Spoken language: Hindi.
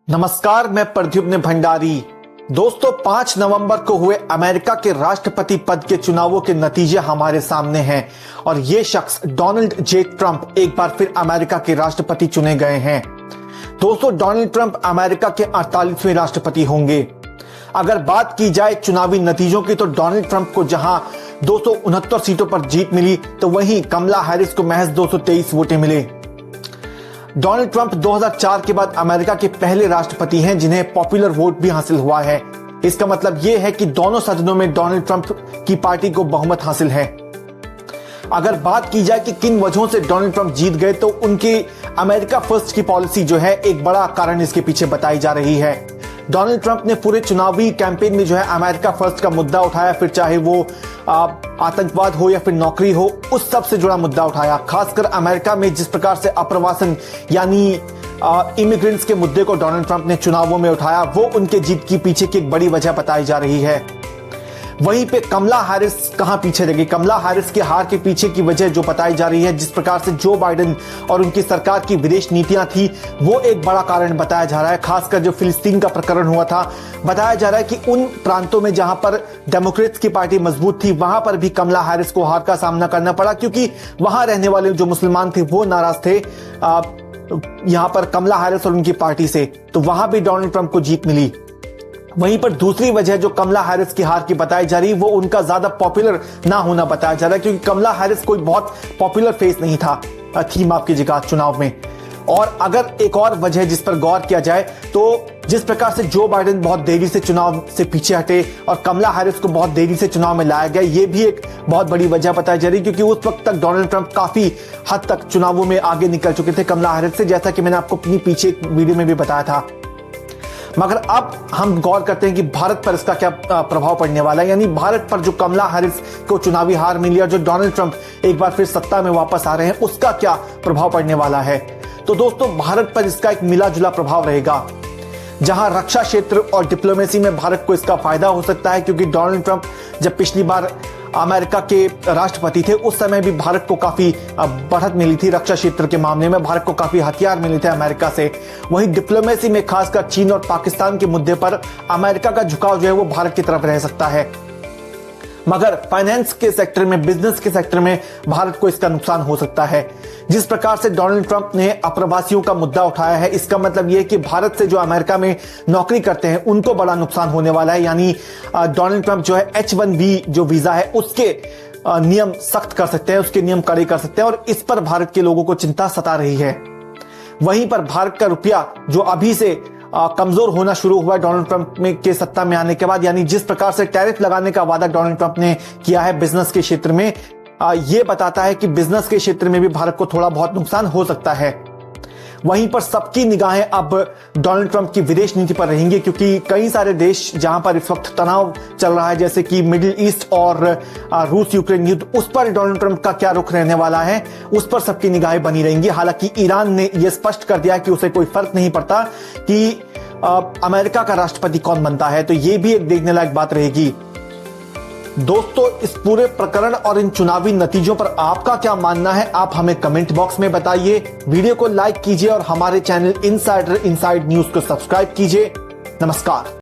नमस्कार, मैं प्रद्युम्न भंडारी। दोस्तों, 5 नवंबर को हुए अमेरिका के राष्ट्रपति पद के चुनावों के नतीजे हमारे सामने हैं और ये शख्स डोनाल्ड जे ट्रंप एक बार फिर अमेरिका के राष्ट्रपति चुने गए हैं। दोस्तों, डोनाल्ड ट्रंप अमेरिका के 48वें राष्ट्रपति होंगे। अगर बात की जाए चुनावी नतीजों की तो डोनाल्ड ट्रंप को जहां 269 सीटों पर जीत मिली तो वहीं कमला हैरिस को महज 223 वोटें मिले। डोनाल्ड ट्रंप 2004 के बाद अमेरिका के पहले राष्ट्रपति हैं जिन्हें पॉपुलर वोट भी हासिल हुआ है। इसका मतलब यह है कि दोनों सदनों में डोनाल्ड ट्रंप की पार्टी को बहुमत हासिल है। अगर बात की जाए कि किन वजहों से डोनाल्ड ट्रंप जीत गए तो उनकी अमेरिका फर्स्ट की पॉलिसी जो है एक बड़ा कारण इसके पीछे बताई जा रही है। डोनाल्ड ट्रंप ने पूरे चुनावी कैंपेन में जो है अमेरिका फर्स्ट का मुद्दा उठाया, फिर चाहे वो आतंकवाद हो या फिर नौकरी हो, उस सब से जुड़ा मुद्दा उठाया। खासकर अमेरिका में जिस प्रकार से अप्रवासन यानी इमिग्रेंट्स के मुद्दे को डोनाल्ड ट्रंप ने चुनावों में उठाया, वो उनके जीत की पीछे की एक बड़ी वजह बताई जा रही है। वहीं पे कमला हैरिस कहां पीछे रह गई? कमला हैरिस के हार के पीछे की वजह जो बताई जा रही है, जिस प्रकार से जो बाइडेन और उनकी सरकार की विदेश नीतियां थी, वो एक बड़ा कारण बताया जा रहा है। खासकर जो फिलिस्तीन का प्रकरण हुआ था, बताया जा रहा है कि उन प्रांतों में जहां पर डेमोक्रेट्स की पार्टी मजबूत थी वहां पर भी कमला हैरिस को हार का सामना करना पड़ा, क्योंकि वहां रहने वाले जो मुसलमान थे वो नाराज थे यहां पर कमला हैरिस और उनकी पार्टी से, तो वहां भी डोनाल्ड ट्रंप को जीत मिली। वहीं पर दूसरी वजह जो कमला हैरिस की हार की बताई जा रही वो उनका ज्यादा पॉपुलर ना होना बताया जा रहा है, क्योंकि कमला हैरिस कोई बहुत पॉपुलर फेस नहीं था थीम आपकी जगह चुनाव में। और अगर एक और वजह जिस पर गौर किया जाए तो जिस प्रकार से जो बाइडेन बहुत देरी से चुनाव से पीछे हटे और कमला हैरिस को बहुत देरी से चुनाव में लाया गया, ये भी एक बहुत बड़ी वजह बताई जा रही, क्योंकि उस वक्त तक डोनाल्ड ट्रंप काफी हद तक चुनावों में आगे निकल चुके थे कमला हैरिस से, जैसा कि मैंने आपको अपनी पीछे एक वीडियो में भी बताया था। मगर अब हम गौर करते हैं कि भारत पर इसका क्या प्रभाव पड़ने वाला है, यानी भारत पर जो कमला हैरिस को चुनावी हार मिली और जो डोनाल्ड ट्रंप एक बार फिर सत्ता में वापस आ रहे हैं, उसका क्या प्रभाव पड़ने वाला है। तो दोस्तों, भारत पर इसका एक मिला जुला प्रभाव रहेगा। जहां रक्षा क्षेत्र और डिप्लोमेसी में भारत को इसका फायदा हो सकता है, क्योंकि डोनाल्ड ट्रंप जब पिछली बार अमेरिका के राष्ट्रपति थे उस समय भी भारत को काफी बढ़त मिली थी रक्षा क्षेत्र के मामले में, भारत को काफी हथियार मिले थे अमेरिका से। वहीं डिप्लोमेसी में खासकर चीन और पाकिस्तान के मुद्दे पर अमेरिका का झुकाव जो है वो भारत की तरफ रह सकता है। मगर फाइनेंस के सेक्टर में, बिजनेस के सेक्टर में भारत को इसका नुकसान हो सकता है। जिस प्रकार से डोनाल्ड ट्रंप ने अप्रवासियों का मुद्दा उठाया है, इसका मतलब यह कि भारत से जो अमेरिका में नौकरी करते हैं उनको बड़ा नुकसान होने वाला है। यानी डोनाल्ड ट्रंप जो है H-1B जो वीजा है उसके नियम सख्त कर सकते हैं, उसके नियम कड़े कर सकते हैं, और इस पर भारत के लोगों को चिंता सता रही है। वहीं पर भारत का रुपया जो अभी से कमजोर होना शुरू हुआ है डोनाल्ड ट्रंप के सत्ता में आने के बाद, यानी जिस प्रकार से टैरिफ लगाने का वादा डोनाल्ड ट्रंप ने किया है बिजनेस के क्षेत्र में, यह बताता है कि बिजनेस के क्षेत्र में भी भारत को थोड़ा बहुत नुकसान हो सकता है। वहीं पर सबकी निगाहें अब डोनाल्ड ट्रंप की विदेश नीति पर रहेंगी, क्योंकि कई सारे देश जहां पर इस वक्त तनाव चल रहा है, जैसे कि मिडिल ईस्ट और रूस यूक्रेन युद्ध, उस पर डोनाल्ड ट्रंप का क्या रुख रहने वाला है, उस पर सबकी निगाहें बनी रहेंगी। हालांकि ईरान ने यह स्पष्ट कर दिया कि उसे कोई फर्क नहीं पड़ता कि अमेरिका का राष्ट्रपति कौन बनता है, तो यह भी एक देखने लायक बात रहेगी। दोस्तों, इस पूरे प्रकरण और इन चुनावी नतीजों पर आपका क्या मानना है, आप हमें कमेंट बॉक्स में बताइए। वीडियो को लाइक कीजिए और हमारे चैनल इनसाइडर इनसाइड न्यूज को सब्सक्राइब कीजिए। नमस्कार।